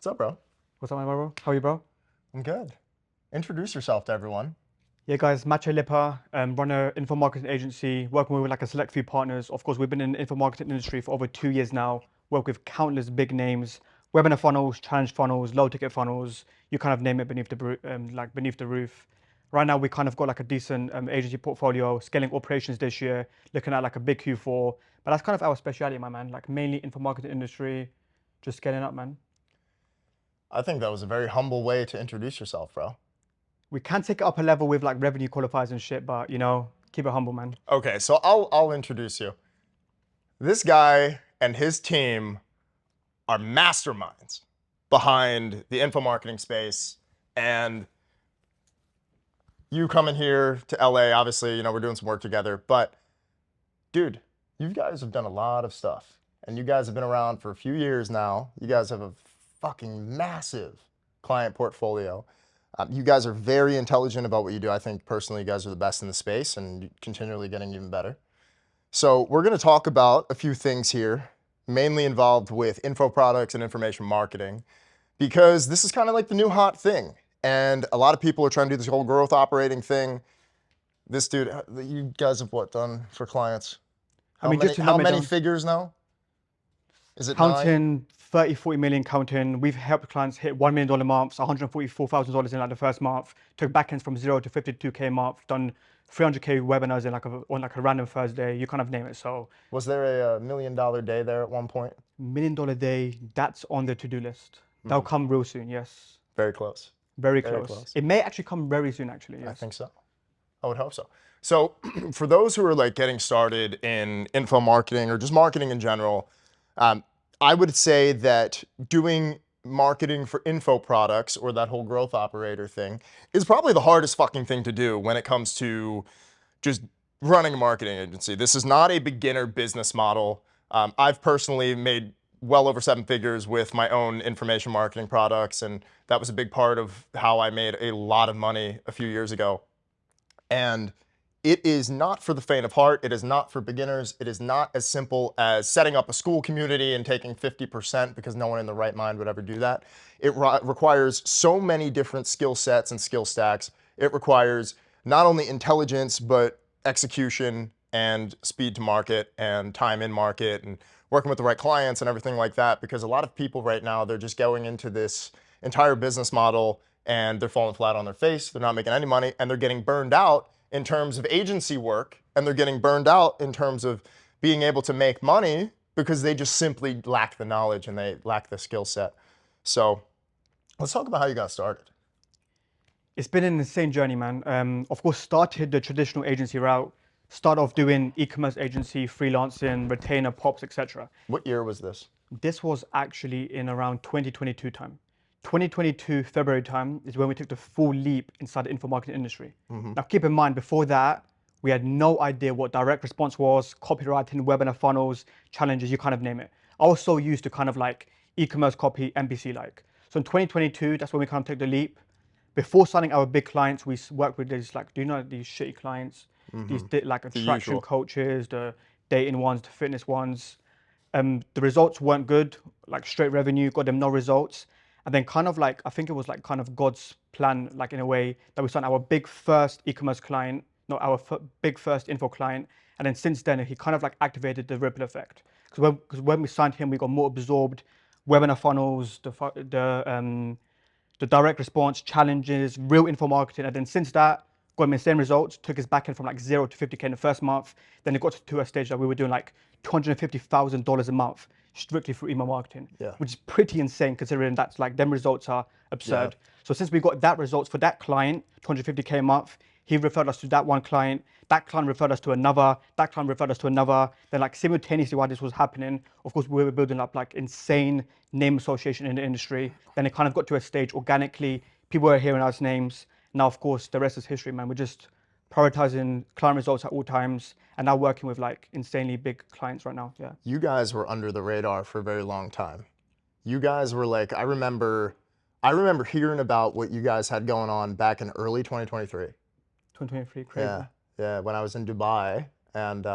What's up, bro? What's up, my bro? How are you, bro? I'm good. Introduce yourself to everyone. Yeah, guys, Macho Lipa, run an info marketing agency, working with like a select few partners. Of course, we've been in the info marketing industry for over 2 years now, work with countless big names, webinar funnels, challenge funnels, low ticket funnels, you kind of name it beneath beneath the roof. Right now, we kind of got like a decent agency portfolio, scaling operations this year, looking at like a big Q4. But that's kind of our specialty, my man, like mainly info marketing industry, just scaling up, man. I think that was a very humble way to introduce yourself, bro. We can take it up a level with like revenue qualifiers and shit, but keep it humble, man. Okay, so I'll introduce you. This guy and his team are masterminds behind the info marketing space, and you coming here to LA, obviously, we're doing some work together, but dude, you guys have done a lot of stuff, and you guys have been around for a few years now. You guys have a fucking massive client portfolio. You guys are very intelligent about what you do. I think personally, you guys are the best in the space and continually getting even better. So we're going to talk about a few things here, mainly involved with info products and information marketing, because this is kind of like the new hot thing. And a lot of people are trying to do this whole growth operating thing. This dude, you guys have what done for clients? I mean, just to How number it many down, figures now? Is it 9? counting 30, 40 million counting. We've helped clients hit $1 million months, $144,000 in like the first month, took backends from 0 to 52K a month, done 300K webinars in on like a random Thursday, you kind of name it. So Was there a $1 million day there at one point? $1 million day, that's on the to-do list. That'll come real soon, yes. Very close. Very Very close. close. It may actually come very soon, actually, I yes. think so. I would hope so. So for those who are like getting started in info marketing or just marketing in general, I would say that doing marketing for info products or that whole growth operator thing is probably the hardest fucking thing to do when it comes to just running a marketing agency. This is not a beginner business model. I've personally made well over 7 figures with my own information marketing products, and that was a big part of how I made a lot of money a few years ago. And it is not for the faint of heart. It is not for beginners. It is not as simple as setting up a school community and taking 50% because no one in the right mind would ever do that. It requires so many different skill sets and skill stacks. It requires not only intelligence, but execution and speed to market and time in market and working with the right clients and everything like that. Because a lot of people right now, they're just going into this entire business model and they're falling flat on their face. They're not making any money and they're getting burned out in terms of agency work, and they're getting burned out in terms of being able to make money because they just simply lack the knowledge and they lack the skill set. So let's talk about how you got started. It's been an insane journey, man. Of course, started the traditional agency route, start off doing e-commerce agency, freelancing, retainer, pops, etc. What year was this? This was actually in around 2022 time. 2022 February time is when we took the full leap inside the info marketing industry. Now, keep in mind, before that, we had no idea what direct response was, copywriting, webinar funnels, challenges, you kind of name it. I was so used to kind of like e-commerce copy, NPC like. So in 2022, that's when we kind of took the leap. Before signing our big clients, we worked with these like, do you know these shitty clients? These like attraction usual. coaches, the dating ones, the fitness ones. The results weren't good, like straight revenue, got them no results. And then kind of like, I think it was like kind of God's plan, like in a way that we signed our big first e-commerce client, not our big first info client. And then since then, he kind of like activated the ripple effect. Because when we signed him, we got more absorbed, webinar funnels, the direct response, challenges, real info marketing. And then since that, got him insane results, took his backend from like 0 to 50K in the first month. Then it got to a stage that we were doing like $250,000 a month strictly through email marketing, which is pretty insane considering that's like them results are absurd. So since we got that results for that client, 250K a month, he referred us to that one client, that client referred us to another, that client referred us to another. Then like simultaneously while this was happening, of course we were building up like insane name association in the industry. Then it kind of got to a stage organically, people were hearing our names. Now, of course, the rest is history, man. We're just prioritizing client results at all times and now working with like insanely big clients right now, yeah. You guys were under the radar for a very long time. You guys were like, I remember hearing about what you guys had going on back in early 2023. 2023, crazy. Yeah, when I was in Dubai, and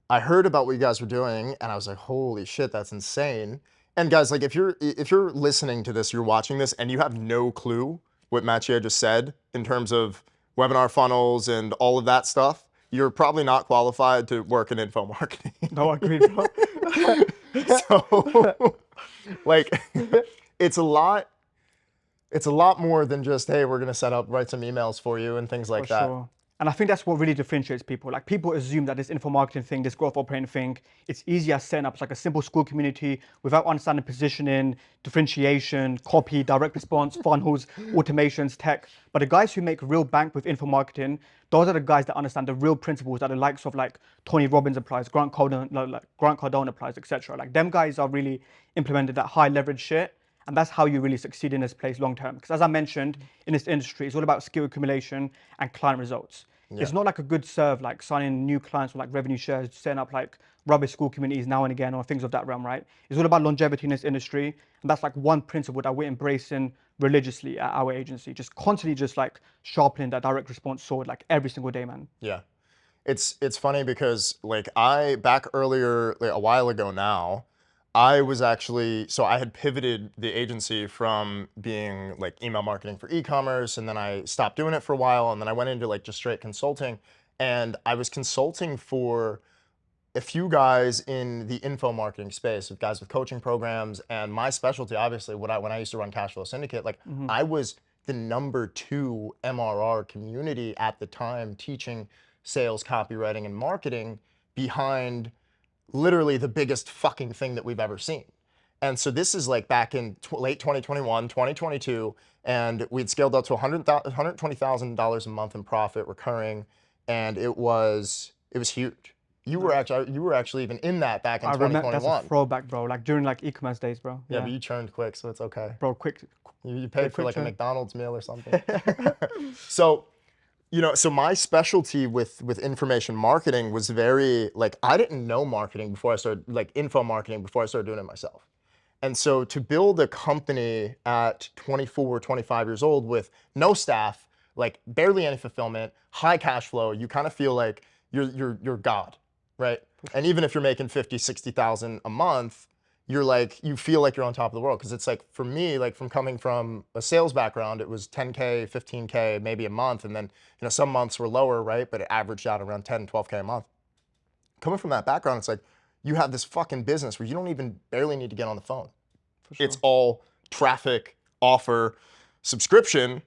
I heard about what you guys were doing, and I was like, holy shit, that's insane. And guys, like if you're listening to this, you're watching this, and you have no clue what Mathieu just said in terms of webinar funnels and all of that stuff, you're probably not qualified to work in info marketing. No, agreed, bro. So, like, it's a lot. It's a lot more than just, hey, we're gonna write some emails for you and things For like that. sure. And I think that's what really differentiates people. Like people assume that this info marketing thing, this growth operating thing, it's easier setting up. It's like a simple school community without understanding positioning, differentiation, copy, direct response, funnels, automations, tech. But the guys who make real bank with info marketing, those are the guys that understand the real principles that the likes of like Tony Robbins applies, Grant Cardone, like Grant Cardone applies, etc. Like them guys are really implemented that high leverage shit. And that's how you really succeed in this place long term. Because as I mentioned, in this industry, it's all about skill accumulation and client results. Yeah. It's not like a good serve, like signing new clients with like revenue shares, setting up like rubbish school communities now and again, or things of that realm, right? It's all about longevity in this industry. And that's like one principle that we're embracing religiously at our agency, just constantly just like sharpening that direct response sword like every single day, man. Yeah. It's funny because like I back earlier like a while ago now, I was actually so I had pivoted the agency from being like email marketing for e-commerce, and then I stopped doing it for a while, and then I went into like just straight consulting, and I was consulting for a few guys in the info marketing space, with guys with coaching programs, and my specialty, obviously, when I used to run Cashflow Syndicate, like I was the #2 MRR community at the time, teaching sales, copywriting, and marketing behind literally the biggest fucking thing that we've ever seen. And so this is like back in late 2021, 2022, and we'd scaled up to $120,000 a month in profit recurring, and it was huge. You were actually even in that back in I remember that's a 2021. throwback, bro. Like during like e-commerce days, bro. Yeah, but you churned quick, so it's okay. Bro, quick. You paid for quick like a churn. McDonald's meal or something. So, so my specialty with information marketing was very like I didn't know marketing before I started like info marketing before I started doing it myself. And so to build a company at 24, 25 years old with no staff, like barely any fulfillment, high cash flow, you kind of feel like you're God, right? And even if you're making 50, 60,000 a month, you feel like you're on top of the world. Because it's like for me, like from coming from a sales background, it was 10K, 15K, maybe a month. And then, some months were lower, right? But it averaged out around 10, 12K a month. Coming from that background, it's like you have this fucking business where you don't even barely need to get on the phone. For sure. It's all traffic, offer, subscription,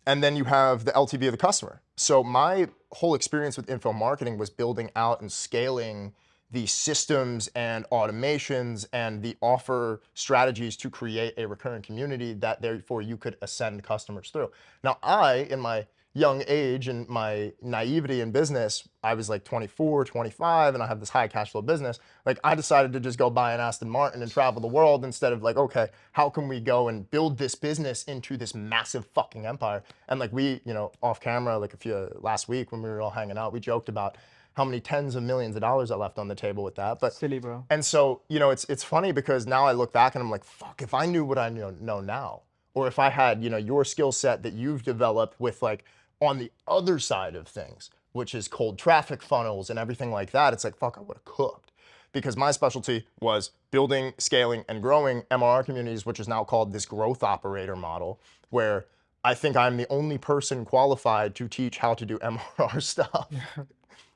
and then you have the LTV of the customer. So my whole experience with info marketing was building out and scaling the systems and automations and the offer strategies to create a recurring community that therefore you could ascend customers through. Now in my young age and my naivety in business, I was like 24, 25, and I have this high cash flow business. Like I decided to just go buy an Aston Martin and travel the world instead of like, okay, how can we go and build this business into this massive fucking empire? And like we, off camera, like last week when we were all hanging out, we joked about how many tens of millions of dollars I left on the table with that. But Silly, bro. and so, it's funny because now I look back and I'm like, fuck, if I knew what I know now, or if I had, your skill set that you've developed with like on the other side of things, which is cold traffic funnels and everything like that, it's like, fuck, I would have cooked. Because my specialty was building, scaling, and growing MRR communities, which is now called this growth operator model, where I think I'm the only person qualified to teach how to do MRR stuff,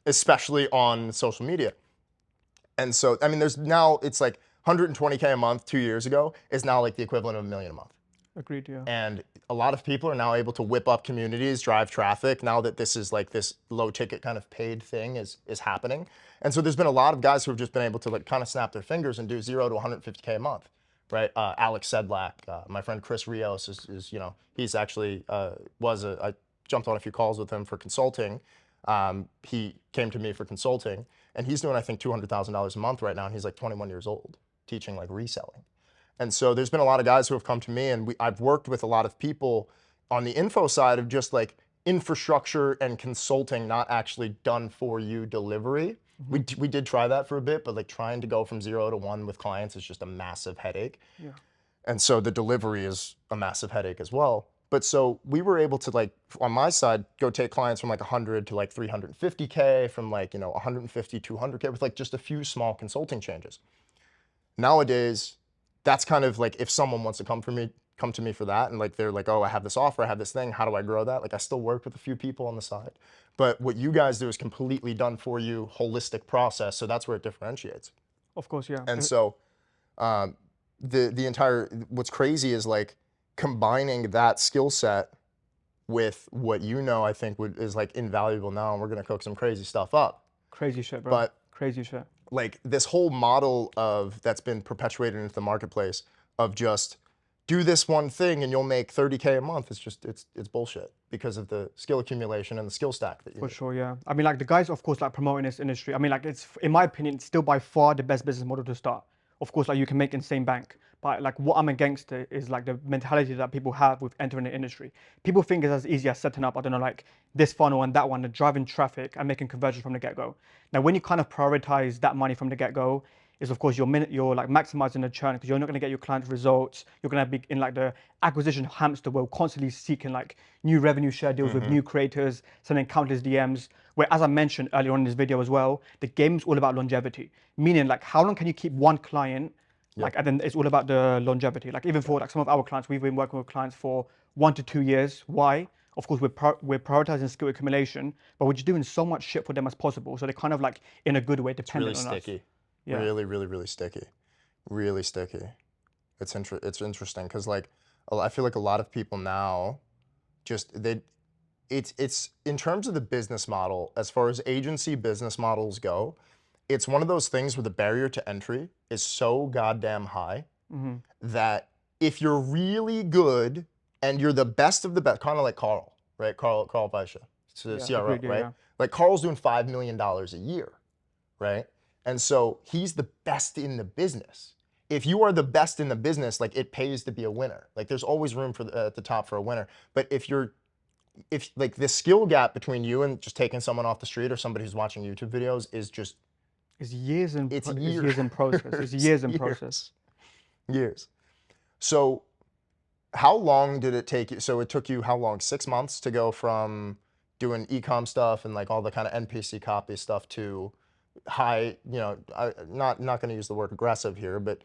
especially on social media. And so, I mean, it's like 120K a month 2 years ago is now like the equivalent of $1 million a month. Agreed, yeah. And a lot of people are now able to whip up communities, drive traffic, now that this is like this low ticket kind of paid thing is happening. And so there's been a lot of guys who have just been able to like kind of snap their fingers and do 0 to 150K a month, right? Alex Sedlak, my friend Chris Rios is he's actually I jumped on a few calls with him for consulting. He came to me for consulting, and he's doing I think $200,000 a month right now, and he's like 21 years old, teaching like reselling. And so there's been a lot of guys who have come to me, and I've worked with a lot of people on the info side of just like infrastructure and consulting, not actually done for you delivery. We did try that for a bit, but like trying to go from 0 to 1 with clients is just a massive headache. Yeah. And so the delivery is a massive headache as well. But so we were able to like, on my side, go take clients from like 100 to like 350K, from like, 150, 200K with like just a few small consulting changes. Nowadays, that's kind of like, if someone wants to come to me for that, and like they're like, oh, I have this offer, I have this thing, how do I grow that? Like I still work with a few people on the side, but what you guys do is completely done for you, holistic process. So that's where it differentiates. Of course, yeah. And so um, the entire, what's crazy is like combining that skill set with what you know, I think is like invaluable now, and we're gonna cook some crazy stuff up. Crazy shit, bro. But Crazy shit. like this whole model of that's been perpetuated into the marketplace of just do this one thing and you'll make 30K a month, it's bullshit because of the skill accumulation and the skill stack that you For need. sure, yeah. I mean, like the guys, of course, like promoting this industry. I mean, like it's, in my opinion, it's still by far the best business model to start. Of course, like you can make insane bank, but like what I'm against it is like the mentality that people have with entering the industry. People think it's as easy as setting up, I don't know, like this funnel and that one, and driving traffic and making conversions from the get-go. Now, when you kind of prioritize that money from the get-go, is of course you're like maximizing the churn because you're not going to get your client results. You're going to be in like the acquisition hamster wheel, constantly seeking like new revenue share deals with new creators, sending countless DMs. Where, as I mentioned earlier on in this video as well, the game's all about longevity. Meaning, like, how long can you keep one client? Like, and then it's all about the longevity. Like, even for like some of our clients, we've been working with clients for 1 to 2 years. Why? Of course, we're prioritizing skill accumulation, but we're just doing so much shit for them as possible. So they're kind of like in a good way It's really dependent on us. sticky. Yeah. Really, really, really sticky. Really sticky. It's interesting because like I feel like a lot of people now just it's in terms of the business model, as far as agency business models go, it's one of those things where the barrier to entry is so goddamn high that if you're really good and you're the best of the best, kind of like Carl, right? Carl Weisha, Yeah, CRO, agreed, yeah, right? yeah. Like Carl's doing $5 million a year, right? And so he's the best in the business. If you are the best in the business, like it pays to be a winner. Like there's always room for at the top for a winner. But if like the skill gap between you and just taking someone off the street or somebody who's watching YouTube videos is just, It's years in it's it's years, years in process. It's years in process. years. So how long did it take you? So it took you how long? 6 months to go from doing e-com stuff and like all the kind of NPC copy stuff to high, not going to use the word aggressive here, but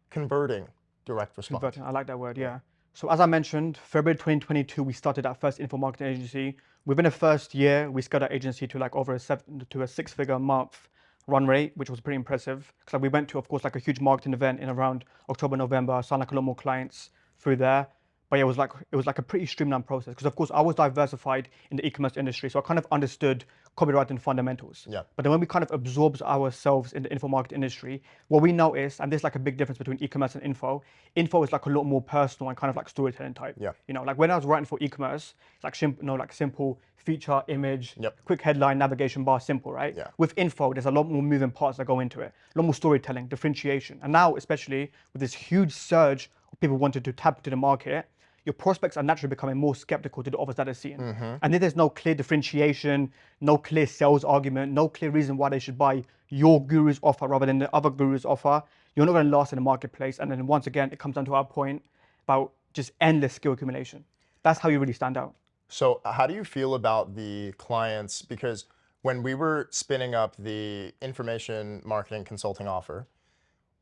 converting direct response. Converting, I like that word, yeah. So as I mentioned, February 2022, we started our first info marketing agency. Within the first year, we scaled our agency to like over a 6-figure a month run rate, which was pretty impressive. Because we went to, of course, like a huge marketing event in around October, November, signed like a lot more clients through there. But yeah, it was like a pretty streamlined process because of course I was diversified in the e-commerce industry, so I kind of understood copywriting fundamentals. Yeah. But then when we kind of absorbed ourselves in the info marketing industry, what we noticed, and there's like a big difference between e-commerce and info is like a lot more personal and kind of like storytelling type. Yeah. Like when I was writing for e-commerce, it's like simple feature, image, Yep. quick headline, navigation bar, simple, right? Yeah. With info, there's a lot more moving parts that go into it, a lot more storytelling, differentiation. And now, especially with this huge surge of people wanting to tap into the market, your prospects are naturally becoming more skeptical to the offers that they're seeing. And if there's no clear differentiation, no clear sales argument, no clear reason why they should buy your guru's offer rather than the other guru's offer, you're not going to last in the marketplace. And then once again, it comes down to our point about just endless skill accumulation. That's how you really stand out. So how do you feel about the clients? Because when we were spinning up the information marketing consulting offer,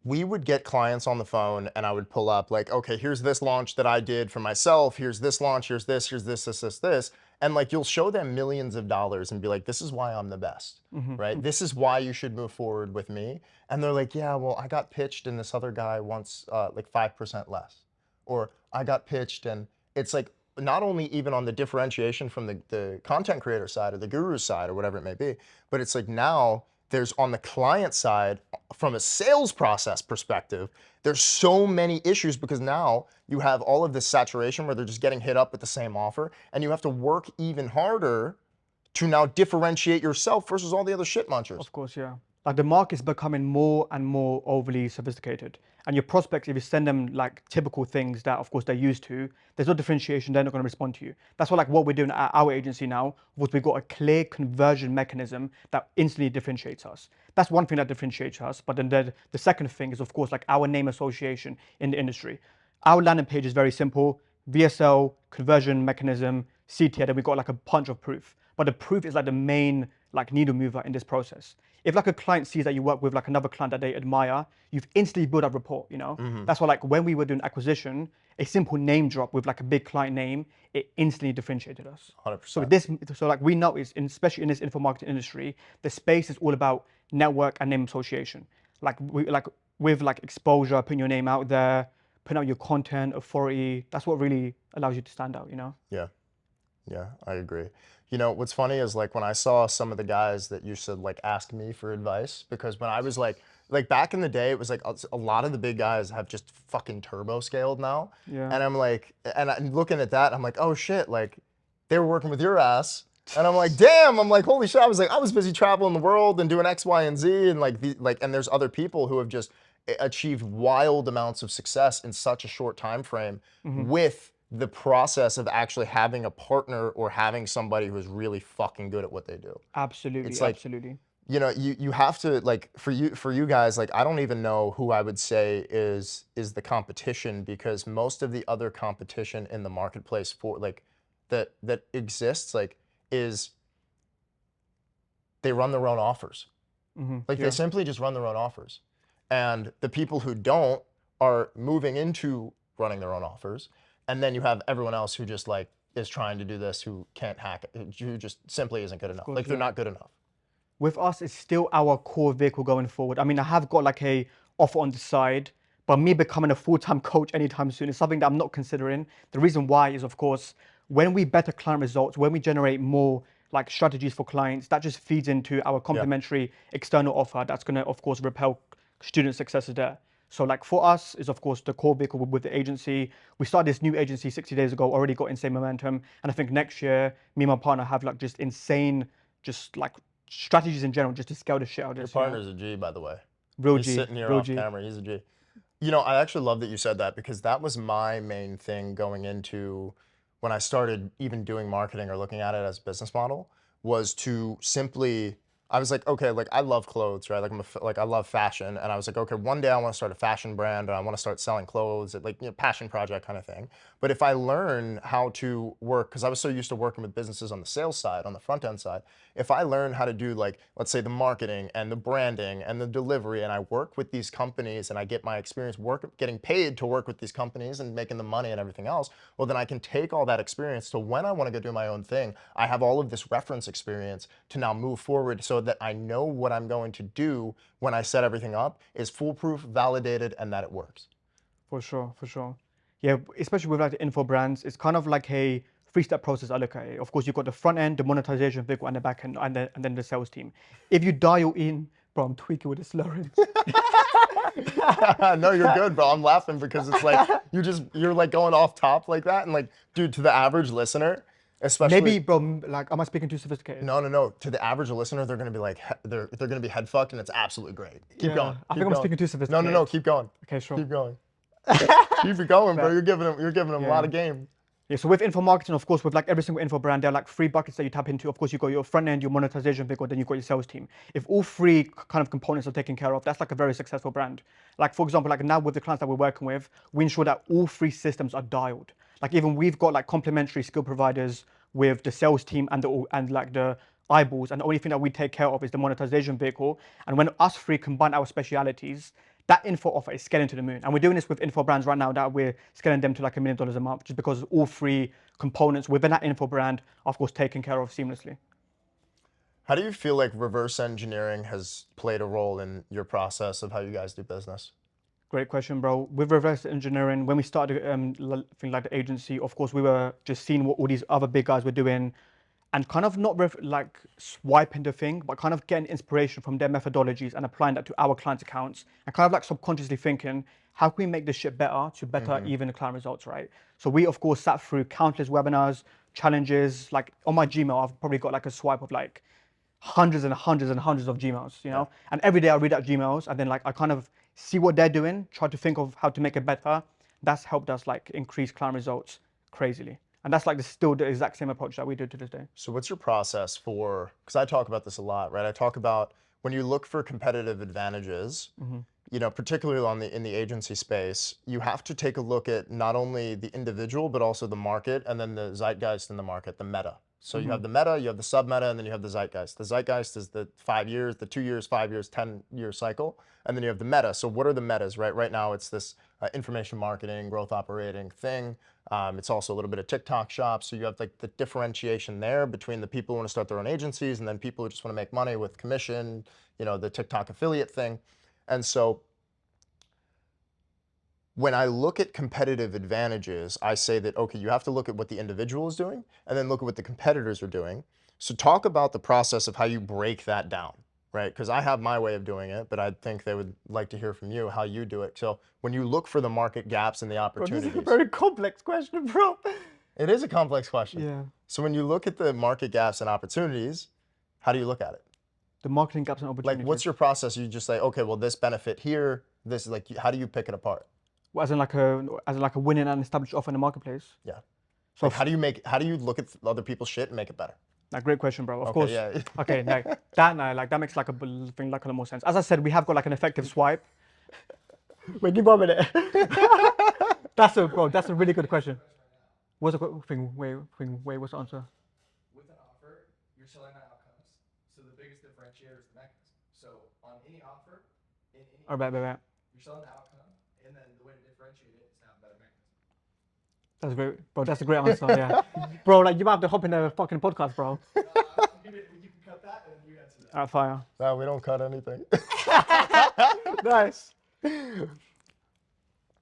we would get clients on the phone and I would pull up like, okay, here's this launch that I did for myself. Here's this launch, here's this, this. And like, you'll show them millions of dollars and be like, this is why I'm the best, right? This is why you should move forward with me. And they're like, yeah, well, I got pitched and this other guy wants like 5% less. Or I got pitched and it's like, not only even on the differentiation from the content creator side or the guru side or whatever it may be, but it's like now there's on the client side, from a sales process perspective, there's so many issues because now you have all of this saturation where they're just getting hit up with the same offer and you have to work even harder to now differentiate yourself versus all the other shit munchers. Of course, yeah. Like the market is becoming more and more overly sophisticated. And your prospects, if you send them like typical things that of course they're used to, there's no differentiation, they're not going to respond to you. That's why like what we're doing at our agency now, was we've got a clear conversion mechanism that instantly differentiates us. That's one thing that differentiates us. But then the second thing is of course like our name association in the industry. Our landing page is very simple: VSL, conversion mechanism, CTA, then we've got like a bunch of proof. But the proof is like the main like needle mover in this process. If like a client sees that you work with like another client that they admire, you've instantly built up rapport, you know? That's why like when we were doing acquisition, a simple name drop with like a big client name, it instantly differentiated us. 100%. So like we know especially in this info marketing industry, the space is all about network and name association. Like with like exposure, putting your name out there, putting out your content, authority, that's what really allows you to stand out, you know? Yeah. Yeah, I agree. You know, what's funny is like when I saw some of the guys that you said like ask me for advice, because when I was like back in the day, it was like a lot of the big guys have just fucking turbo scaled now. Yeah. And I'm like, and I'm looking at that, I'm like, oh shit, like they were working with your ass. And I'm like, damn, I'm like, holy shit. I was busy traveling the world and doing X, Y, and Z. And and there's other people who have just achieved wild amounts of success in such a short time frame with the process of actually having a partner or having somebody who is really fucking good at what they do. Absolutely, It's like, absolutely. you know, you have to like for you guys, like I don't even know who I would say is the competition, because most of the other competition in the marketplace for like that exists like is they run their own offers. Like they Yeah. simply just run their own offers. And the people who don't are moving into running their own offers. And then you have everyone else who just like is trying to do this, who can't hack it, who just simply isn't good enough. course, Like they're yeah. not good enough. With us, it's still our core vehicle going forward. I mean, I have got like a offer on the side, but me becoming a full-time coach anytime soon is something that I'm not considering. The reason why is, of course, when we better client results, when we generate more like strategies for clients, that just feeds into our complementary external offer. That's going to, of course, propel student successes there. So like for us is of course the core vehicle with the agency. We started this new agency 60 days ago, already got insane momentum. And I think next year, me and my partner have like just insane, just like strategies in general, just to scale the shit out of Your this, you know? partner's a G, by the way. Real He's G, sitting here real off G. camera. He's a G. You know, I actually love that you said that, because that was my main thing going into when I started even doing marketing or looking at it as a business model, was to simply, I was like, okay, like I love clothes, right? Like like I love fashion, and I was like, okay, one day I want to start a fashion brand, and I want to start selling clothes, like, you know, passion project kind of thing. But if I learn how to work, because I was so used to working with businesses on the sales side, on the front end side, if I learn how to do like, let's say the marketing and the branding and the delivery, and I work with these companies and I get my experience getting paid to work with these companies and making the money and everything else, well, then I can take all that experience to when I want to go do my own thing, I have all of this reference experience to now move forward, so that I know what I'm going to do when I set everything up is foolproof, validated, and that it works. For sure, for sure. Yeah, especially with like the info brands, it's kind of like a three-step process I look at it. Of course, you've got the front end, the monetization vehicle, and the back end, and then the sales team. If you dial in, bro, I'm tweaking with the slurring. No, you're good, bro. I'm laughing because it's like you're like going off top like that, and like, dude, to the average listener, especially Maybe, bro, like, am I speaking too sophisticated? no. To the average listener, they're gonna be like they're gonna be head fucked, and it's absolutely great. Keep Yeah, going. I Keep think I'm going. speaking too No, sophisticated. keep going. Okay, sure. Keep going. Keep it going, bro. But You're giving them a lot yeah. of game. Yeah, so with info marketing, of course, with like every single info brand, there are like three buckets that you tap into. Of course, you've got your front end, your monetization vehicle, then you've got your sales team. If all three kind of components are taken care of, that's like a very successful brand. Like for example, like now with the clients that we're working with, we ensure that all three systems are dialed. Like even we've got like complementary skill providers with the sales team and like the eyeballs, and the only thing that we take care of is the monetization vehicle. And when us three combine our specialities, that info offer is scaling to the moon. And we're doing this with info brands right now that we're scaling them to like $1 million a month, just because all three components within that info brand are of course taken care of seamlessly. How do you feel like reverse engineering has played a role in your process of how you guys do business? Great question, bro. With reverse engineering, when we started thing like the agency, of course we were just seeing what all these other big guys were doing, and kind of not like swiping the thing, but kind of getting inspiration from their methodologies and applying that to our clients' accounts, and kind of like subconsciously thinking, how can we make this shit better to better even the client results, right? So we of course sat through countless webinars, challenges. Like on my Gmail, I've probably got like a swipe of like hundreds and hundreds and hundreds of Gmails, you know? And every day I read out Gmails, and then like I kind of see what they're doing, try to think of how to make it better. That's helped us like increase client results crazily. And that's like still the exact same approach that we do to this day. So what's your process for, because I talk about this a lot, right? I talk about when you look for competitive advantages, you know, particularly in the agency space, you have to take a look at not only the individual, but also the market, and then the zeitgeist in the market, the meta. So you have the meta, you have the sub-meta, and then you have the zeitgeist. The zeitgeist is the 5 years, the 2 years, 5 years, 10-year cycle. And then you have the meta. So what are the metas, right? Right now it's this information marketing, growth operating thing. It's also a little bit of TikTok shop. So you have like the differentiation there between the people who want to start their own agencies and then people who just want to make money with commission, you know, the TikTok affiliate thing. And so when I look at competitive advantages, I say that, okay, you have to look at what the individual is doing and then look at what the competitors are doing. So talk about the process of how you break that down, right? Because I have my way of doing it, but I think they would like to hear from you how you do it. So when you look for the market gaps and the Bro, opportunities, this is a very complex question, bro. it is a complex question. Yeah. So when you look at the market gaps and opportunities, how do you look at it? The marketing gaps and opportunities. Like, what's your process? You just say, okay, well, this benefit here, this is like, how do you pick it apart? As in like a winning and established offer in the marketplace? Yeah. So Like, how do you look at other people's shit and make it better? Like, great question, bro. Of Okay, course. yeah. Okay, that makes like a thing like a lot more sense. As I said, we have got like an effective swipe. Wait, give me a minute. That's a really good question. What's the thing? Wait, what's the answer? With an offer, you're selling outcomes. So the biggest differentiator is the mechanism. So on any offer, in any All right. you're selling the outcome, and then the way to differentiate it is to have a better mechanism. That's great, bro. That's a great answer. Yeah, bro. Like, you might have to hop in a fucking podcast, bro. You can cut that, and you answer that. Alright, fire. No, we don't cut anything. Nice.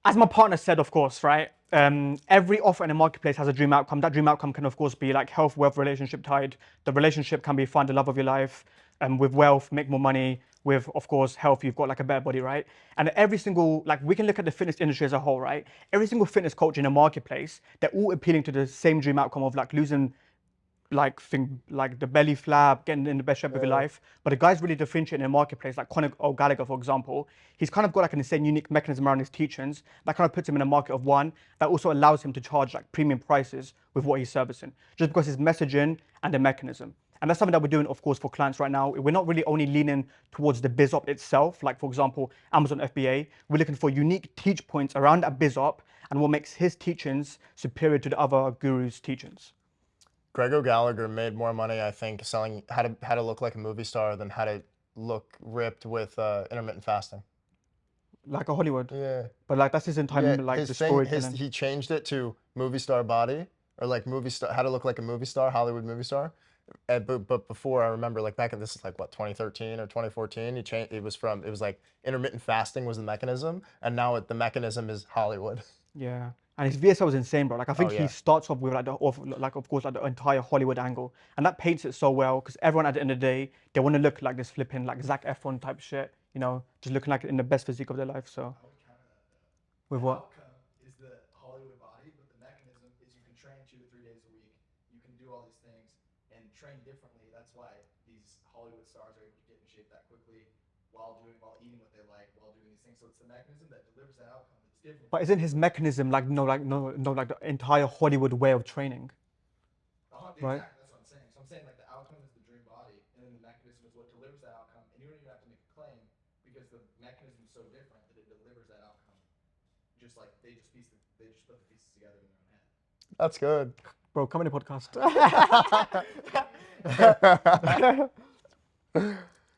As my partner said, of course, right? Every offer in a marketplace has a dream outcome. That dream outcome can, of course, be like health, wealth, relationship tied. The relationship can be find the love of your life. With wealth, make more money. With, of course, health, you've got like a better body, right? And every single, like, we can look at the fitness industry as a whole, right? Every single fitness coach in a marketplace, they're all appealing to the same dream outcome of like losing like the belly flap, getting in the best shape of your life. But the guys really differentiate in a marketplace, like Conor O'Gallagher, for example. He's kind of got like an insane unique mechanism around his teachings that kind of puts him in a market of one that also allows him to charge like premium prices with what he's servicing, just because his messaging and the mechanism. And that's something that we're doing, of course, for clients right now. We're not really only leaning towards the biz op itself, like for example, Amazon FBA. We're looking for unique teach points around that biz op and what makes his teachings superior to the other gurus' teachings. Greg O'Gallagher made more money, I think, selling how to look like a movie star than how to look ripped with intermittent fasting. Like a Hollywood. Yeah. But like that's his entire like his the thing, storytelling. he changed it to movie star body or like movie star, how to look like a movie star, Hollywood movie star. But before, I remember like back in, this is like what, 2013 or 2014, he changed, it was like intermittent fasting was the mechanism, and now the mechanism is Hollywood. Yeah. And his VSL was insane, bro. Like I think yeah. he starts off with like of course like the entire Hollywood angle, and that paints it so well because everyone at the end of the day they want to look like this flipping like Zac Efron type shit, you know, just looking like in the best physique of their life. So. With what? The outcome is the Hollywood body, but the mechanism is you can train 2 to 3 days a week. You can do all these things and train differently. That's why these Hollywood stars are able to get in shape that quickly while eating what they like, while doing these things. So it's the mechanism that delivers that outcome that's different. But isn't his mechanism like like the entire Hollywood way of training? Right. Exactly, that's what I'm saying. So I'm saying like the outcome is the dream body, and then the mechanism is what delivers that outcome. And you don't even have to make a claim because the mechanism is so different that it delivers that outcome. Just like they just put the pieces together in their own head. That's good. Bro, come in the podcast.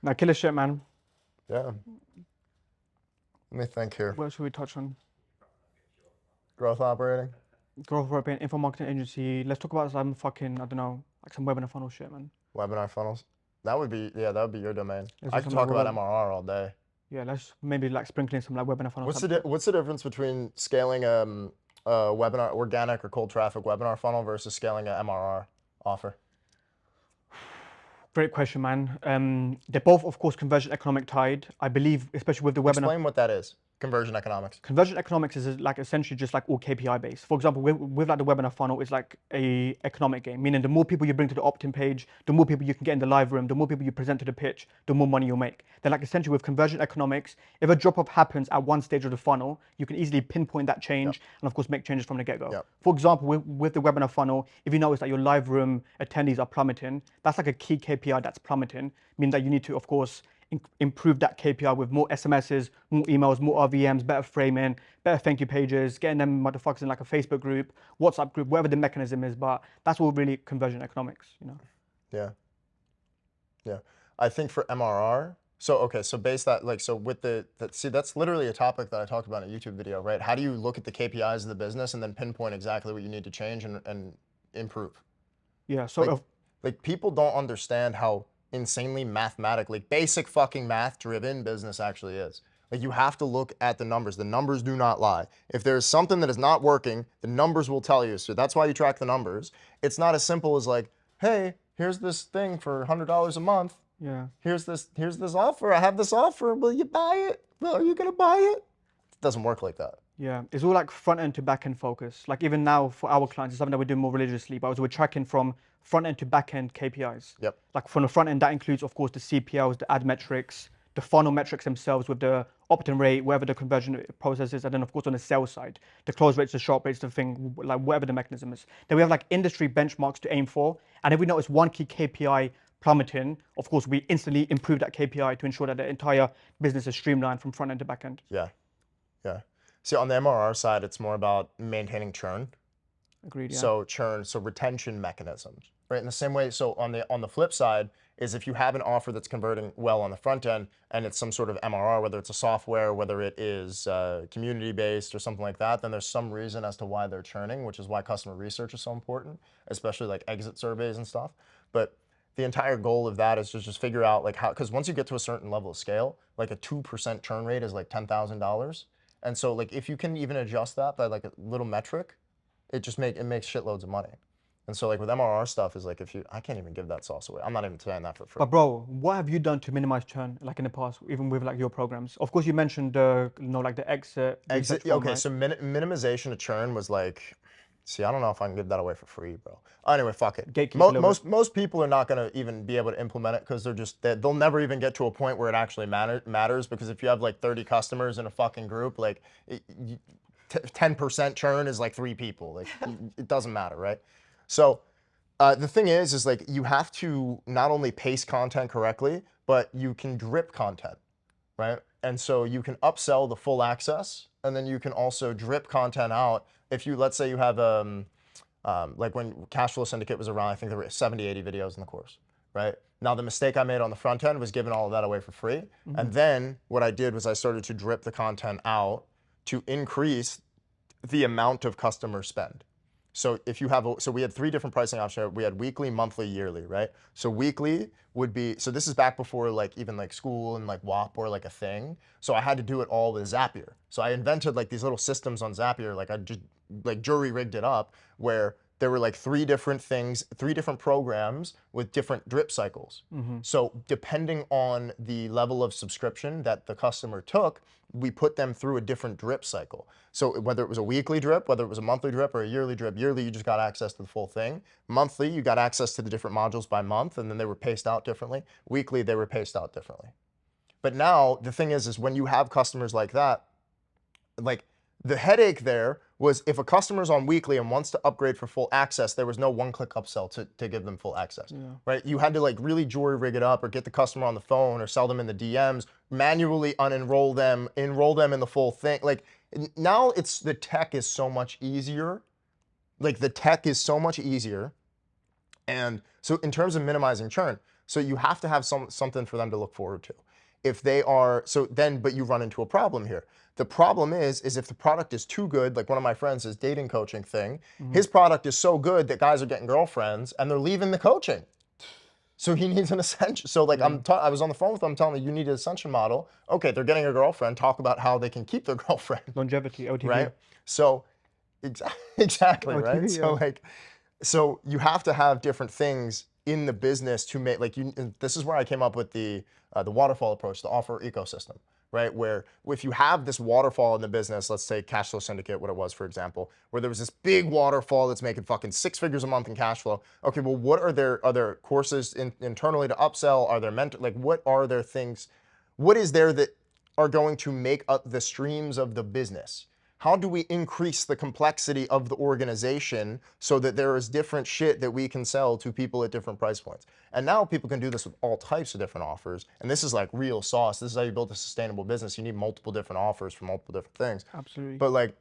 Now, killer shit, man. Yeah. Let me think here. What should we touch on? Growth operating. Growth operating, info marketing agency. Let's talk about some fucking, I don't know, like some webinar funnel shit, man. Webinar funnels. That would be your domain. Is I it could something talk like about MRR all day. Yeah, let's maybe like sprinkle in some like webinar funnels. What's the difference between scaling a webinar, organic or cold traffic webinar funnel versus scaling a MRR offer? Great question, man. They're both, of course, conversion economic tied. I believe, especially with the webinar. Explain what that is. Conversion economics. Conversion economics is like essentially just like all KPI based. For example, with like the webinar funnel, it's like a economic game, meaning the more people you bring to the opt-in page, the more people you can get in the live room, the more people you present to the pitch, the more money you'll make. Then like essentially with conversion economics, if a drop-off happens at one stage of the funnel, you can easily pinpoint that change and of course make changes from the get-go. For example, with the webinar funnel, if you notice that your live room attendees are plummeting, that's like a key KPI that's plummeting, meaning that you need to, of course, improve that KPI with more SMSs, more emails, more RVMs, better framing, better thank you pages, getting them motherfuckers in like a Facebook group, WhatsApp group, whatever the mechanism is. But that's all really conversion economics, you know. Yeah. Yeah. I think for MRR, so okay, so base that like so with see that's literally a topic that I talked about in a YouTube video, right? How do you look at the KPIs of the business and then pinpoint exactly what you need to change and improve? Yeah. So Like people don't understand how insanely mathematically basic fucking math driven business actually is. Like you have to look at the numbers. The numbers do not lie. If there's something that is not working, the numbers will tell you. So that's why you track the numbers. It's not as simple as like, hey, here's this thing for $100 a month. yeah. Here's this offer. I have this offer. Will you buy it? Well, are you gonna buy it? It doesn't work like that. Yeah, it's all like front end to back end focus. Like even now for our clients, it's something that we do more religiously, but we're tracking from front end to back end KPIs. Yep. Like from the front end, that includes, of course, the CPLs, the ad metrics, the funnel metrics themselves with the opt-in rate, wherever the conversion process is, and then of course on the sales side, the close rates, the sharp rates, the thing, like whatever the mechanism is. Then we have like industry benchmarks to aim for, and if we notice one key KPI plummeting, of course we instantly improve that KPI to ensure that the entire business is streamlined from front end to back end. Yeah. Yeah. See, on the MRR side, it's more about maintaining churn. Agreed. Yeah. So churn, so retention mechanisms, right? In the same way, so on the flip side is if you have an offer that's converting well on the front end and it's some sort of MRR, whether it's a software, whether it is community based or something like that, then there's some reason as to why they're churning, which is why customer research is so important, especially like exit surveys and stuff. But the entire goal of that is to just figure out like how, because once you get to a certain level of scale, like a 2% churn rate is like $10,000. And so like if you can even adjust that by like a little metric, it makes shitloads of money. And so like with MRR stuff is like I can't even give that sauce away. I'm not even saying that for free. But bro, what have you done to minimize churn, like in the past, even with like your programs? Of course, you mentioned like the exit. Exit. form, Okay, right? so minimization of churn was like, see, I don't know if I can give that away for free, bro. Anyway, fuck it. Gatekeep a little bit. Most people are not gonna even be able to implement it because they'll never even get to a point where it actually matters. Because if you have like 30 customers in a fucking group, like 10% churn is like 3 people. Like it doesn't matter, right? So the thing is like you have to not only pace content correctly, but you can drip content, right? And so you can upsell the full access, and then you can also drip content out. If you, let's say you have, like when Cashflow Syndicate was around, I think there were 70, 80 videos in the course, right? Now the mistake I made on the front end was giving all of that away for free. Mm-hmm. And then what I did was I started to drip the content out to increase the amount of customer spend. So if you have, so we had 3 different pricing options. We had weekly, monthly, yearly, right? So weekly would be, so this is back before like even like school and like WAP or like a thing. So I had to do it all with Zapier. So I invented like these little systems on Zapier, like I just like jury rigged it up where there were like 3 different things, 3 different programs with different drip cycles. Mm-hmm. So depending on the level of subscription that the customer took, we put them through a different drip cycle. So whether it was a weekly drip, whether it was a monthly drip or a yearly drip, yearly you just got access to the full thing. Monthly, you got access to the different modules by month, and then they were paced out differently. Weekly, they were paced out differently. But now the thing is when you have customers like that, like the headache there was if a customer's on weekly and wants to upgrade for full access, there was no one-click upsell to give them full access, right? You had to like really jury rig it up or get the customer on the phone or sell them in the DMs, manually unenroll them, enroll them in the full thing. Like now the tech is so much easier. Like the tech is so much easier. And so in terms of minimizing churn, so you have to have something for them to look forward to. If they are, but you run into a problem here. The problem is if the product is too good, like one of my friends, his dating coaching thing, his product is so good that guys are getting girlfriends and they're leaving the coaching. So he needs an ascension. So like I was on the phone with him, I'm telling him you need an ascension model. Okay, they're getting a girlfriend, talk about how they can keep their girlfriend. Longevity, OTV. Right? So exactly, OTV, right? yeah. So like, so you have to have different things in the business to make, like this is where I came up with the waterfall approach, the offer ecosystem, right? Where if you have this waterfall in the business, let's say Cashflow Syndicate, what it was, for example, where there was this big waterfall that's making fucking 6 figures a month in cash flow. Okay, well, what are there courses internally to upsell? Are there like what are there things, what is there that are going to make up the streams of the business? how do we increase the complexity of the organization so that there is different shit that we can sell to people at different price points? And now people can do this with all types of different offers. And this is like real sauce. This is how you build a sustainable business. You need multiple different offers for multiple different things. Absolutely. But like,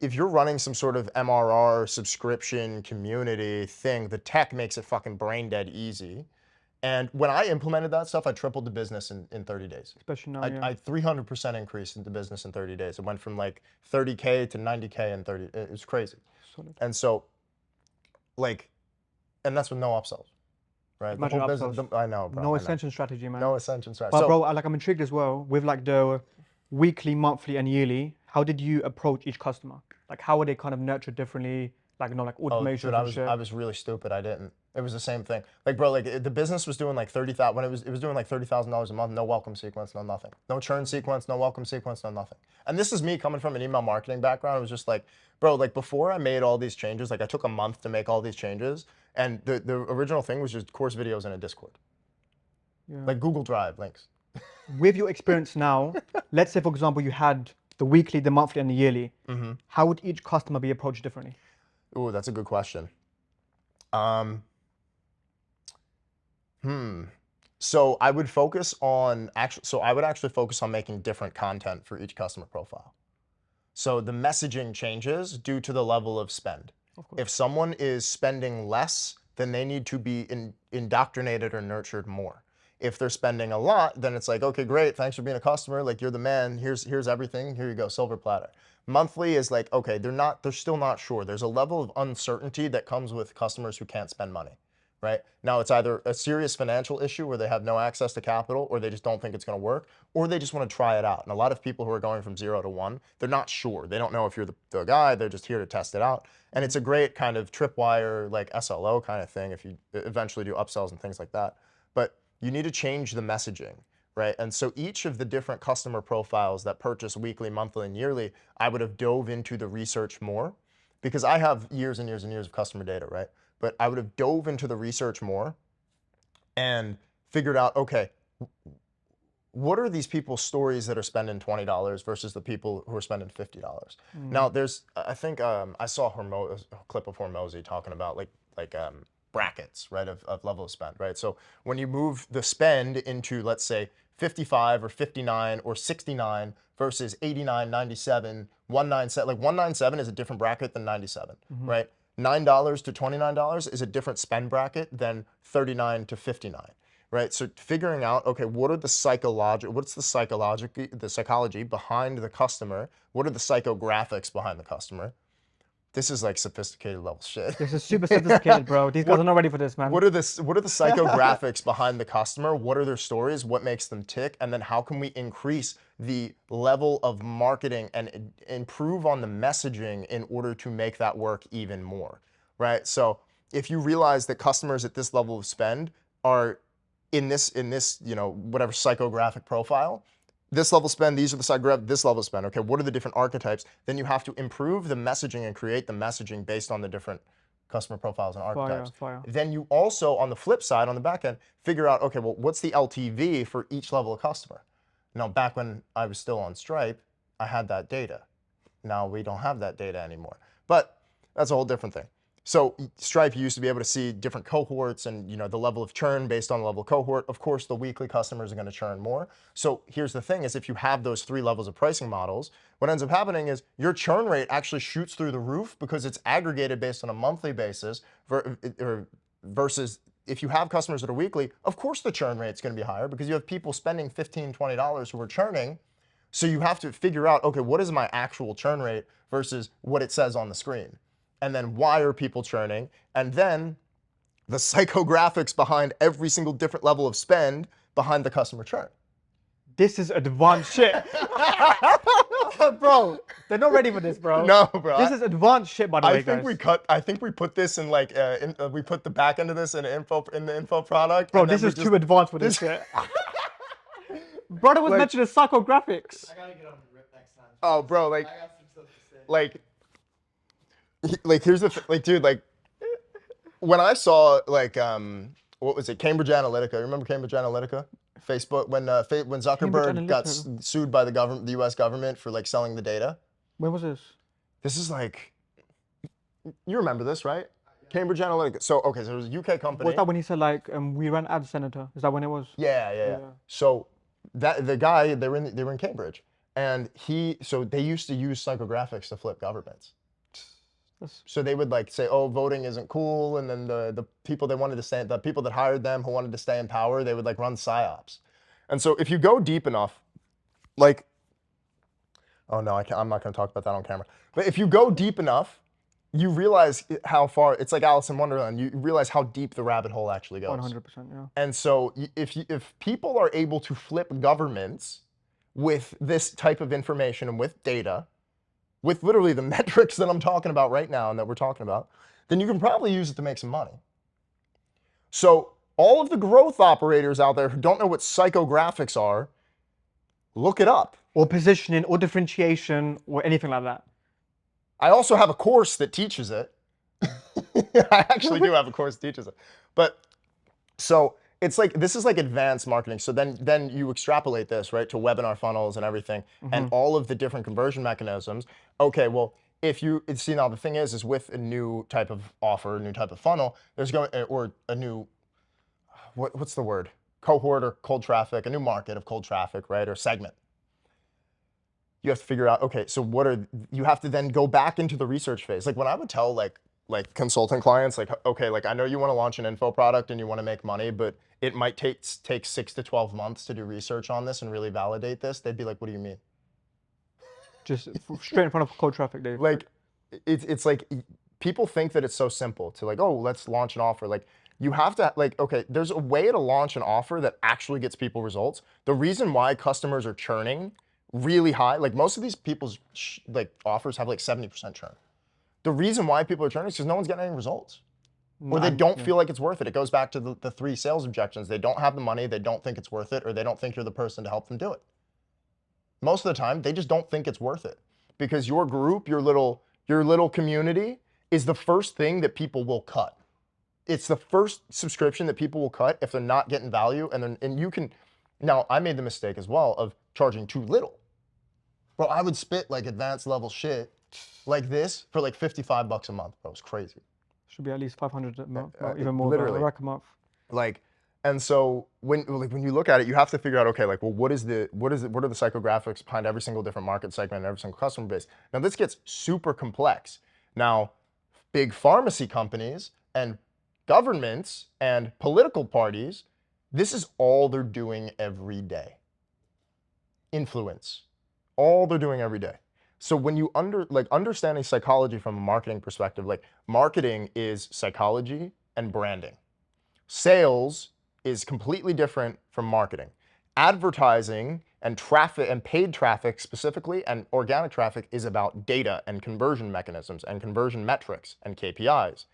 if you're running some sort of MRR subscription community thing, the tech makes it fucking brain dead easy. And when I implemented that stuff, I tripled the business in 30 days. Especially now, I 300% increased in the business in 30 days. It went from like 30K to 90K in 30. It was crazy. Solid. And so, like, and that's with no upsells, right? Imagine the whole upsells. business. I know, bro. No I know. ascension strategy, man. No ascension strategy. But So, bro, like I'm intrigued as well with like the weekly, monthly, and yearly. How did you approach each customer? Like, how were they kind of nurtured differently? Like, like automation. dude, I was really stupid. I didn't. It was the same thing. Like, bro, like the business was doing like 30,000 when it was doing like $30,000 a month. No welcome sequence, no nothing. No churn sequence, no welcome sequence, no nothing. And this is me coming from an email marketing background. It was just like, bro, like before I made all these changes, like I took a month to make all these changes, and the original thing was just course videos in a Discord, like Google Drive links. With your experience now, let's say for example you had the weekly, the monthly, and the yearly. How would each customer be approached differently? Oh, that's a good question. So I would focus on I would actually focus on making different content for each customer profile. So the messaging changes due to the level of spend. Of course. If someone is spending less, then they need to be indoctrinated or nurtured more. If they're spending a lot, then it's like, okay, great, thanks for being a customer. Like, you're the man. Here's everything. Here you go, silver platter. Monthly is like, okay, they're still not sure. There's a level of uncertainty that comes with customers who can't spend money, right? Now it's either a serious financial issue where they have no access to capital, or they just don't think it's going to work, or they just want to try it out. And a lot of people who are going from 0 to 1, they're not sure. They don't know if you're the guy. They're just here to test it out. And it's a great kind of tripwire, like SLO kind of thing if you eventually do upsells and things like that. But you need to change the messaging, right? And so each of the different customer profiles that purchase weekly, monthly, and yearly, I would have dove into the research more, because I have years and years and years of customer data, right? But I would have dove into the research more and figured out, okay, what are these people's stories that are spending $20 versus the people who are spending $50? Now, I think I saw a clip of Hormozy talking about like brackets, right, of level of spend, right? So when you move the spend into, let's say, 55 or 59 or 69 versus 89, 97, 197, like 197 is a different bracket than 97, right? $9 to $29 is a different spend bracket than 39 to 59, right? So figuring out, okay, what's the psychology behind the customer? What are the psychographics behind the customer? This is like sophisticated level shit. This is super sophisticated, bro. These guys are not ready for this, man. What are the psychographics behind the customer? What are their stories? What makes them tick? And then how can we increase the level of marketing and improve on the messaging in order to make that work even more, right? So if you realize that customers at this level of spend are in this whatever psychographic profile, this level spend, these are the psychographic, this level spend. Okay, what are the different archetypes? Then you have to improve the messaging and create the messaging based on the different customer profiles and archetypes. Fire. Then you also, on the flip side, on the back end, figure out, okay, well, what's the LTV for each level of customer? Now, back when I was still on Stripe, I had that data. Now we don't have that data anymore. But that's a whole different thing. So Stripe, you used to be able to see different cohorts and the level of churn based on the level of cohort. Of course, the weekly customers are going to churn more. So here's the thing is, if you have those 3 levels of pricing models, what ends up happening is your churn rate actually shoots through the roof because it's aggregated based on a monthly basis versus if you have customers that are weekly, of course the churn rate is going to be higher because you have people spending $15, $20 who are churning. So you have to figure out, okay, what is my actual churn rate versus what it says on the screen? And then why are people churning? And then the psychographics behind every single different level of spend behind the customer churn. This is advanced shit. Bro, they're not ready for this, bro. No, bro. This is advanced shit, by the way, guys. I think we put this in like, we put the back end of this in the info product. Bro, this is too advanced for this shit. Brother was mentioning psychographics. I gotta get on the rip next time. Oh, bro, like, I got some stuff to say. like here's the dude, like when I saw like what was it, Cambridge Analytica? Remember Cambridge Analytica? Facebook when Zuckerberg got sued by the US government for like selling the data. When was this? This is like, you remember this, right? Cambridge Analytica. So, okay, so it was a UK company. Was that when he said like we ran ad senator? Is that when it was? Yeah. So that the guy, they were in Cambridge, and so they used to use psychographics to flip governments. So they would like say, oh, voting isn't cool, and then the people they wanted to stay, the people that hired them who wanted to stay in power, they would like run psyops. And so if you go deep enough, like, oh no, I'm not going to talk about that on camera. But if you go deep enough, you realize how far, it's like Alice in Wonderland. You realize how deep the rabbit hole actually goes. 100%, yeah. And so if people are able to flip governments with this type of information and with data, with literally the metrics that I'm talking about right now and that we're talking about, then you can probably use it to make some money. So all of the growth operators out there who don't know what psychographics are, look it up. Or positioning, or differentiation, or anything like that. I also have a course that teaches it. I actually do have a course that teaches it. But so it's like, this is like advanced marketing. So then you extrapolate this, right, to webinar funnels and everything, and all of the different conversion mechanisms. Okay, well, if you see, now the thing is with a new type of offer, a new type of funnel, there's going, or a new, what's the word? Cohort or cold traffic, a new market of cold traffic, right, or segment. You have to figure out, okay, so you have to then go back into the research phase. Like when I would tell like consulting clients, like, okay, like I know you want to launch an info product and you want to make money, but it might take 6 to 12 months to do research on this and really validate this. They'd be like, what do you mean? Just straight in front of cold traffic, Dave. Like, it's like, people think that it's so simple to like, oh, let's launch an offer. Like, you have to, like, okay, there's a way to launch an offer that actually gets people results. The reason why customers are churning really high, like most of these people's like offers have like 70% churn. The reason why people are churning is because no one's getting any results. Or they don't feel like it's worth it. It goes back to the 3 sales objections. They don't have the money, they don't think it's worth it, or they don't think you're the person to help them do it. Most of the time, they just don't think it's worth it. Because your group, your little community is the first thing that people will cut. It's the first subscription that people will cut if they're not getting value. And you can, now I made the mistake as well of charging too little. Bro, I would spit like advanced level shit like this for like $55 a month, bro. It's crazy. Should be at least 500 a month, even more. Literally. A rack a month. Like, and so when you look at it, you have to figure out, okay, like, well, what are the psychographics behind every single different market segment and every single customer base? Now this gets super complex. Now, big pharmacy companies and governments and political parties, this is all they're doing every day. Influence. All they're doing every day. So when you understanding psychology from a marketing perspective, like marketing is psychology and branding. Sales is completely different from marketing. Advertising and traffic and paid traffic specifically and organic traffic is about data and conversion mechanisms and conversion metrics and KPIs.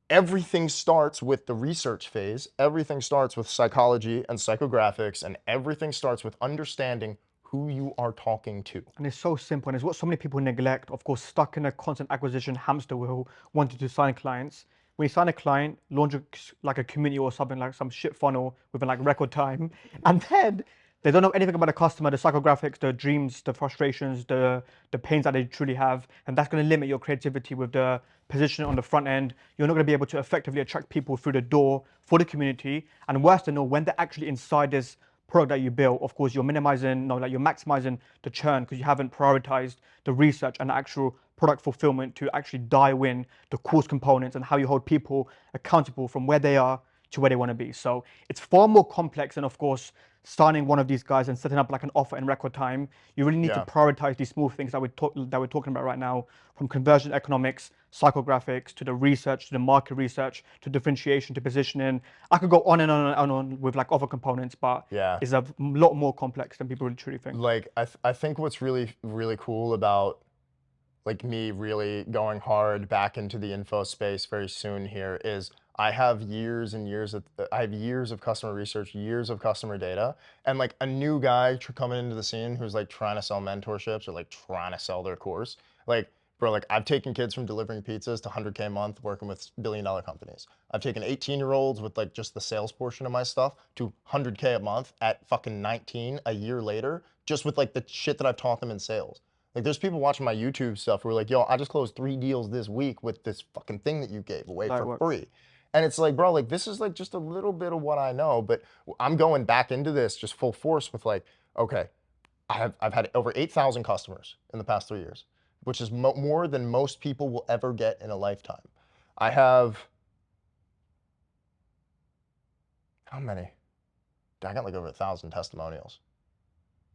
Everything starts with the research phase. Everything starts with psychology and psychographics, and everything starts with understanding who you are talking to. And it's so simple, and it's what so many people neglect. Of course, stuck in a content acquisition hamster wheel, wanting to sign clients. When you sign a client, launch like a community or something, like some shit funnel within like record time, and then they don't know anything about the customer, the psychographics, the dreams, the frustrations, the pains that they truly have, and that's going to limit your creativity with the positioning on the front end. You're not going to be able to effectively attract people through the door for the community, and worse than all, when they're actually inside this product that you built, of course, you're minimizing, no, like you're maximizing the churn because you haven't prioritized the research and the actual product fulfillment to actually dial in the course components and how you hold people accountable from where they are to where they want to be. So it's far more complex than, of course, signing one of these guys and setting up like an offer in record time. You really need to prioritize these small things that we're talking about right now, from conversion economics, psychographics, to the research, to the market research, to differentiation, to positioning. I could go on and on and on with like other components, but it's a lot more complex than people really truly think. Like, I think what's really, really cool about like me really going hard back into the info space very soon here is I have years and years of customer research, years of customer data, and like a new guy coming into the scene who's like trying to sell mentorships or like trying to sell their course. Like, bro, like I've taken kids from delivering pizzas to 100K a month working with billion-dollar companies. I've taken 18-year-olds with like just the sales portion of my stuff to 100K a month at fucking 19 a year later, just with like the shit that I've taught them in sales. Like there's people watching my YouTube stuff who are like, yo, I just closed 3 deals this week with this fucking thing that you gave away That for works. free. And it's like, bro, like this is like just a little bit of what I know, but I'm going back into this just full force with like, okay, I've had over 8,000 customers in the past 3 years, which is more than most people will ever get in a lifetime. I have, how many? I got like over 1,000 testimonials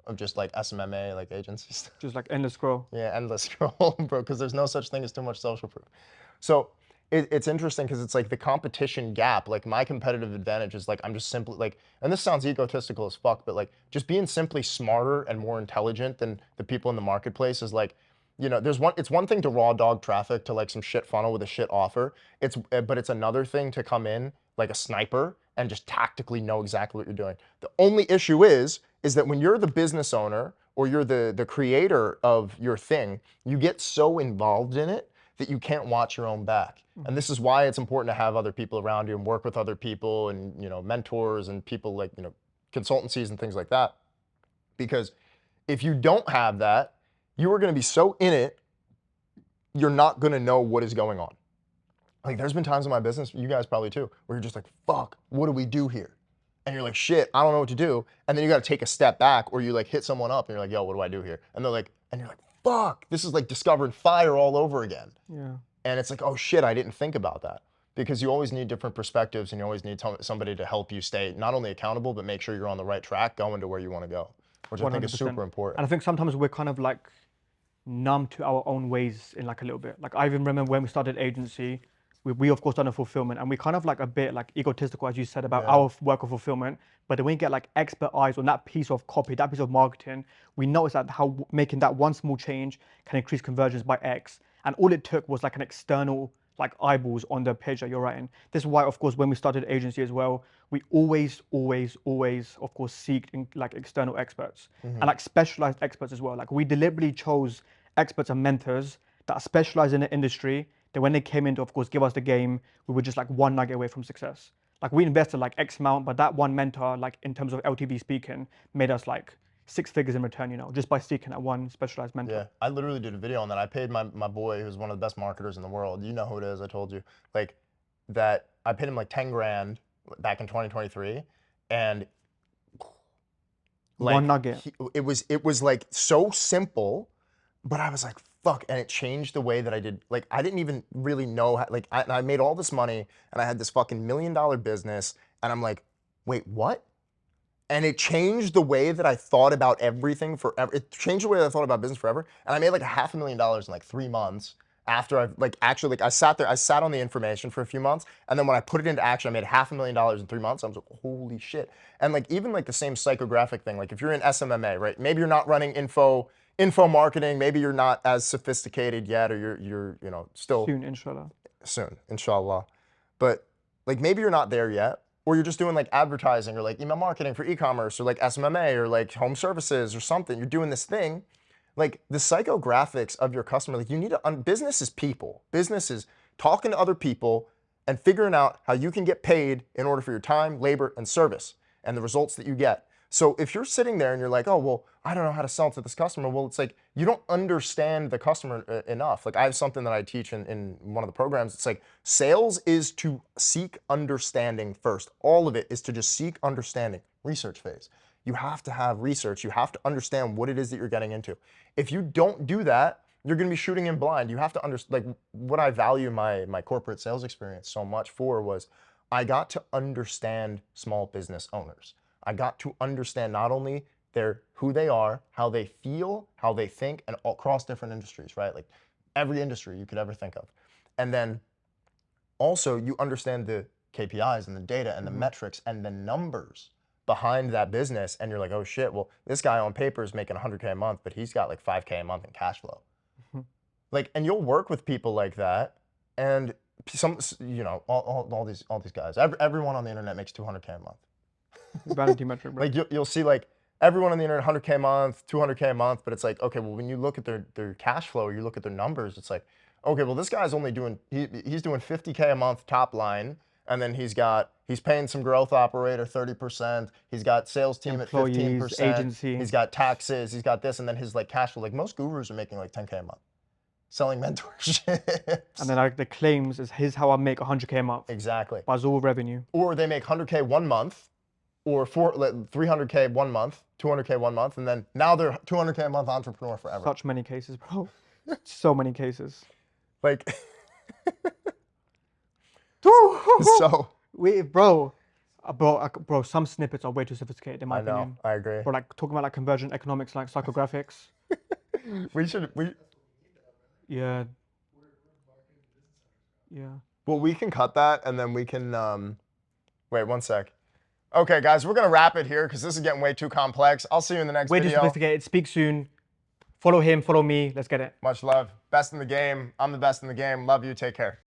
of just like SMMA, like agencies. Just like endless scroll. Yeah, endless scroll, bro, because there's no such thing as too much social proof. So it's interesting because it's like the competition gap, like my competitive advantage is like I'm just simply like, and this sounds egotistical as fuck, but like just being simply smarter and more intelligent than the people in the marketplace is like, you know, it's one thing to raw dog traffic to like some shit funnel with a shit offer. But it's another thing to come in like a sniper and just tactically know exactly what you're doing. The only issue is that when you're the business owner or you're the creator of your thing, you get so involved in it that you can't watch your own back. And this is why it's important to have other people around you and work with other people and, you know, mentors and people like, you know, consultancies and things like that. Because if you don't have that, you are going to be so in it, you're not going to know what is going on. Like there's been times in my business, you guys probably too, where you're just like, fuck, what do we do here? And you're like, shit, I don't know what to do. And then you got to take a step back or you like hit someone up and you're like, yo, what do I do here? And they're like, and you're like, fuck, this is like discovering fire all over again. Yeah. And it's like, oh shit, I didn't think about that. Because you always need different perspectives and you always need somebody to help you stay not only accountable, but make sure you're on the right track going to where you want to go, which I think is 100%. super important. And I think sometimes we're kind of like numb to our own ways in like a little bit. Like I even remember when we started agency, we of course done a fulfillment and we kind of like a bit like egotistical, as you said, about our work of fulfillment. But then when you get like expert eyes on that piece of copy, that piece of marketing, we noticed that how making that one small change can increase conversions by X. And all it took was like an external like eyeballs on the page that you're writing. This is why, of course, when we started agency as well, we always, of course, seek like external experts and like specialized experts as well. Like we deliberately chose experts and mentors that are specialized in the industry, that when they came in to, of course, give us the game, we were just like one nugget away from success. Like we invested like X amount, but that one mentor, like in terms of LTV speaking, made us like 6 figures in return, you know, just by seeking that one specialized mentor. Yeah, I literally did a video on that. I paid my boy, who's one of the best marketers in the world. You know who it is, I told you. Like, that I paid him like 10 grand back in 2023. And like, one nugget. it was like so simple, but I was like, fuck. And it changed the way that I did. Like, I didn't even really know how, like, I made all this money and I had this fucking $1 million business. And I'm like, wait, what? And it changed the way that I thought about everything forever. It changed the way that I thought about business forever. And I made like $500,000 in like 3 months after I've like actually like I sat on the information for a few months. And then when I put it into action, I made $500,000 in 3 months. I was like, holy shit. And like even like the same psychographic thing, like if you're in SMMA, right? Maybe you're not running info marketing, maybe you're not as sophisticated yet, or you're you know, still Soon, inshallah. But like maybe you're not there yet. Or you're just doing like advertising or like email marketing for e-commerce or like SMMA or like home services or something. You're doing this thing. Like the psychographics of your customer, like you need to, business is people. Business is talking to other people and figuring out how you can get paid in order for your time, labor, and service and the results that you get. So if you're sitting there and you're like, oh, well, I don't know how to sell to this customer. Well, it's like, you don't understand the customer enough. Like I have something that I teach in one of the programs. It's like sales is to seek understanding first. All of it is to just seek understanding. Research phase. You have to have research. You have to understand what it is that you're getting into. If you don't do that, you're going to be shooting in blind. You have to understand, like what I value my corporate sales experience so much for was I got to understand small business owners. I got to understand not only who they are, how they feel, how they think, and across different industries, right? Like every industry you could ever think of. And then also you understand the KPIs and the data and the metrics and the numbers behind that business. And you're like, oh shit, well, this guy on paper is making 100K a month, but he's got like 5K a month in cash flow. Like, and you'll work with people like that. And some, you know, all these guys, everyone on the internet makes 200K a month. Vanity metric, bro. Like you'll see like everyone on the internet 100K a month, 200K a month, but it's like, okay, well when you look at their cash flow or you look at their numbers, it's like, okay, well this guy's only doing he's doing 50K a month top line, and then he's paying some growth operator 30%. He's got sales team Employees, at 15%. agency. He's got taxes. He's got this, and then his like cash flow. Like most gurus are making like 10K a month, selling mentorship. And then like the claims is here's how I make 100K a month. Exactly. But it's all revenue. Or they make 100K 1 month, or 300K 1 month, 200K 1 month, and then now they're 200K a month entrepreneur forever. Such many cases, bro. So many cases. Like, So bro, some snippets are way too sophisticated in my opinion. I agree. Or like talking about like convergent economics, like psychographics. Yeah. Yeah. Well, we can cut that, and then we can, wait 1 sec. Okay, guys, we're gonna wrap it here because this is getting way too complex. I'll see you in the next Way too video. sophisticated. Speak soon. Follow him. Follow me. Let's get it. Much love. Best in the game. I'm the best in the game. Love you. Take care.